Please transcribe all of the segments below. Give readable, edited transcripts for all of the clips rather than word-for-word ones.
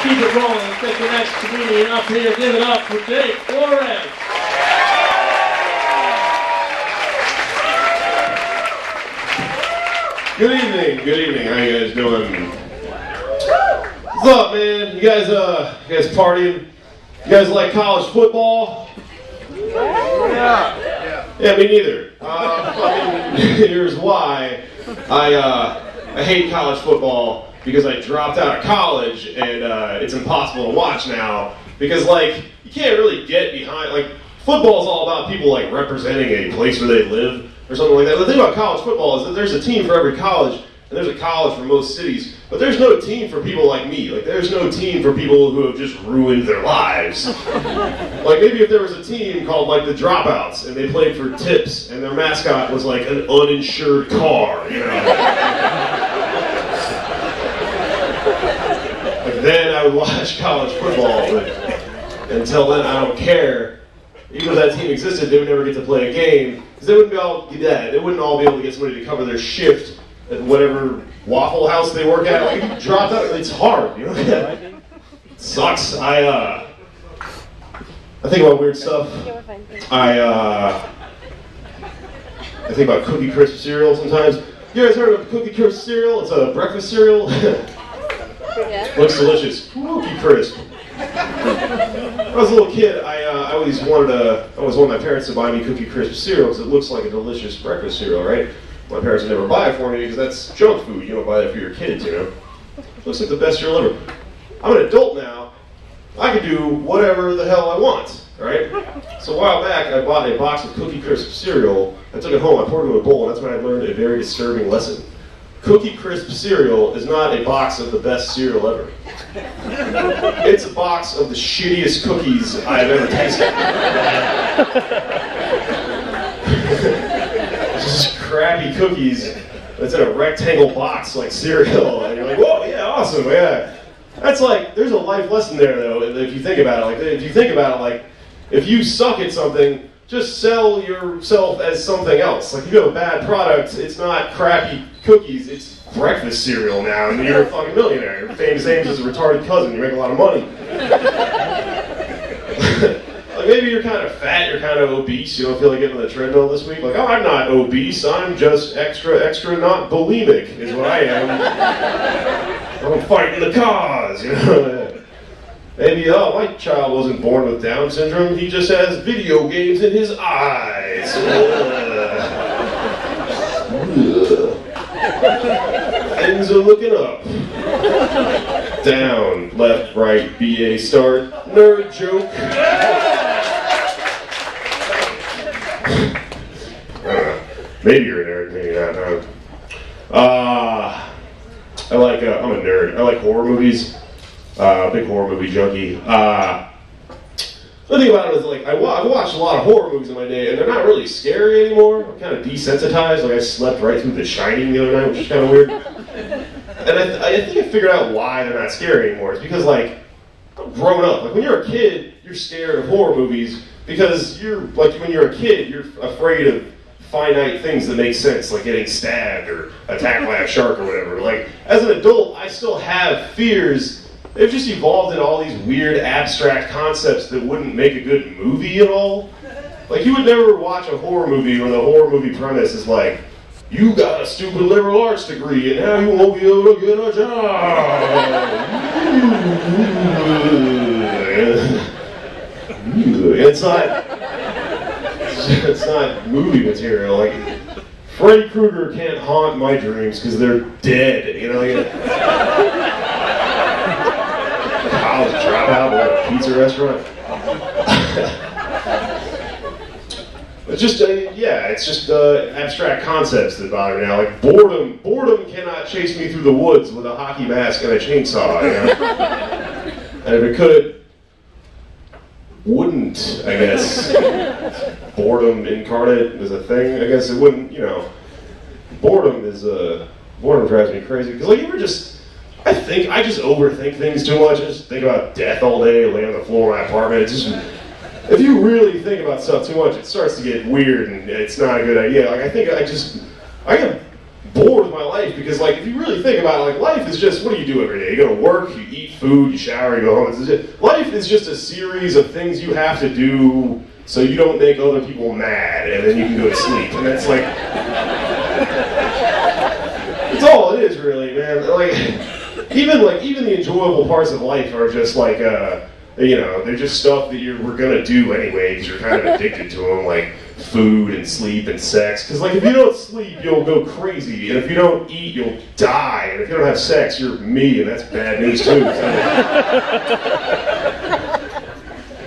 Keep it rolling. Let's get the next comedian up here. Give it up for Flores. Good evening. Good evening. How you guys doing? What's up, man? You guys partying? You guys like college football? Yeah, me neither. Here's why. I hate college football because I dropped out of college and it's impossible to watch now because, like, you can't really get behind, like, football's all about people, like, representing a place where they live or something like that. The thing about college football is that there's a team for every college and there's a college for most cities, but there's no team for people like me. Like, there's no team for people who have just ruined their lives. Like, maybe if there was a team called, like, the Dropouts, and they played for tips, and their mascot was, like, an uninsured car, you know? Like, then I would watch college football, but until then, I don't care. Even if that team existed, they would never get to play a game, because they wouldn't they wouldn't all be able to get somebody to cover their shift at whatever Waffle House they work at. Like, you drop out, it's hard, you know? It sucks. I think about weird stuff. I think about Cookie Crisp cereal sometimes. You guys heard of Cookie Crisp cereal? It's a breakfast cereal. Looks delicious. Cookie Crisp. When I was a little kid, I always wanted my parents to buy me Cookie Crisp cereal because it looks like a delicious breakfast cereal, right? My parents would never buy it for me because that's junk food. You don't buy that for your kids, you know? It looks like the best cereal ever. I'm an adult now. I can do whatever the hell I want, right? So a while back, I bought a box of Cookie Crisp cereal. I took it home, I poured it in a bowl, and that's when I learned a very disturbing lesson. Cookie Crisp cereal is not a box of the best cereal ever. It's a box of the shittiest cookies I've ever tasted. It's just crappy cookies that's in a rectangle box like cereal, and you're like, whoa, yeah, awesome, yeah. That's like, there's a life lesson there, though, if you think about it. Like, if you suck at something, just sell yourself as something else. Like, if you have a bad product, it's not crappy cookies, it's breakfast cereal now, and you're a fucking millionaire. You're famous Ames as a retarded cousin, you make a lot of money. Like, maybe you're kind of fat, you're kind of obese, you don't feel like getting on the treadmill this week. Like, oh, I'm not obese, I'm just extra not bulimic, is what I am. I'm fighting the cause, you know? Maybe, oh, my child wasn't born with Down syndrome, he just has video games in his eyes. Things are looking up. Down, left, right, BA start, nerd joke. Maybe you're a nerd, maybe not. I'm a nerd. I like horror movies. Big horror movie junkie. The thing about it is, like, I've watched a lot of horror movies in my day, and they're not really scary anymore. I'm kind of desensitized. Like, I slept right through The Shining the other night, which is kind of weird. And I think I figured out why they're not scary anymore. It's because, like, I'm grown up. Like, when you're a kid, you're scared of horror movies because when you're a kid, you're afraid of finite things that make sense, like getting stabbed or attacked by a shark or whatever. Like, as an adult, I still have fears. They've just evolved into all these weird abstract concepts that wouldn't make a good movie at all. Like, you would never watch a horror movie where the horror movie premise is like, you got a stupid liberal arts degree and now you won't be able to get a job. It's not movie material. Like, Freddy Krueger can't haunt my dreams because they're dead, you know? College dropout at a pizza restaurant. It's just, it's just abstract concepts that bother me now. Like, boredom cannot chase me through the woods with a hockey mask and a chainsaw, you know? And if it could, wouldn't, I guess. Boredom incarnate is a thing, I guess it wouldn't, you know. Boredom drives me crazy. Because, like, I just overthink things too much. I just think about death all day, lay on the floor of my apartment. It's just, if you really think about stuff too much, it starts to get weird and it's not a good idea. Like, I bored with my life because, like, if you really think about it, like, life is just, what do you do every day? You go to work, you eat food, you shower, you go home. Life is just a series of things you have to do so you don't make other people mad, and then you can go to sleep. And that's like, that's all it is, really, man. Like, even the enjoyable parts of life are just like, you know, they're just stuff that we're gonna do anyway because you're kind of addicted to them, like food and sleep and sex. Because, like, if you don't sleep, you'll go crazy, and if you don't eat, you'll die, and if you don't have sex, you're me, and that's bad news too.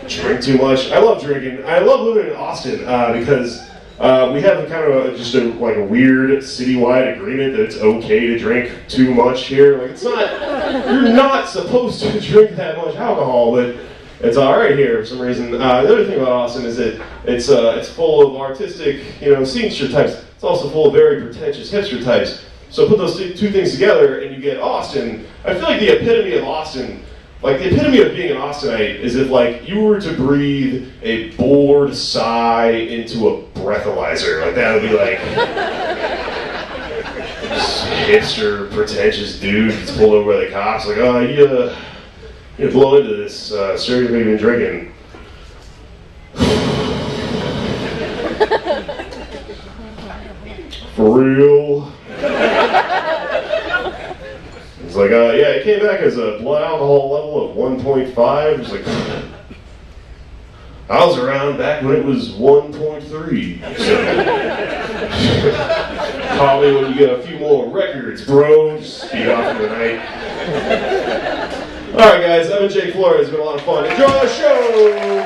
Drink too much. I love drinking. I love living in Austin because we have kind of just a weird citywide agreement that it's okay to drink too much here. Like, it's not, you're not supposed to drink that much alcohol, but it's all right here for some reason. The other thing about Austin is that it's full of artistic, you know, scenester types. It's also full of very pretentious hipster types. So put those two things together and you get Austin. I feel like the epitome of Austin, like the epitome of being an Austinite, is if, like, you were to breathe a bored sigh into a breathalyzer. Like, that would be like this hipster, pretentious dude gets pulled over by the cops. Like, oh, you blow into this, sir, you've been drinking. For real? It's like, yeah, it came back as a blood alcohol level of 1.5. It's like, I was around back when it was 1.3. So, call me when you get a few more records, bro. Just speed off for the night. All right, guys, I've been Jake Flores. It's been a lot of fun. Enjoy the show!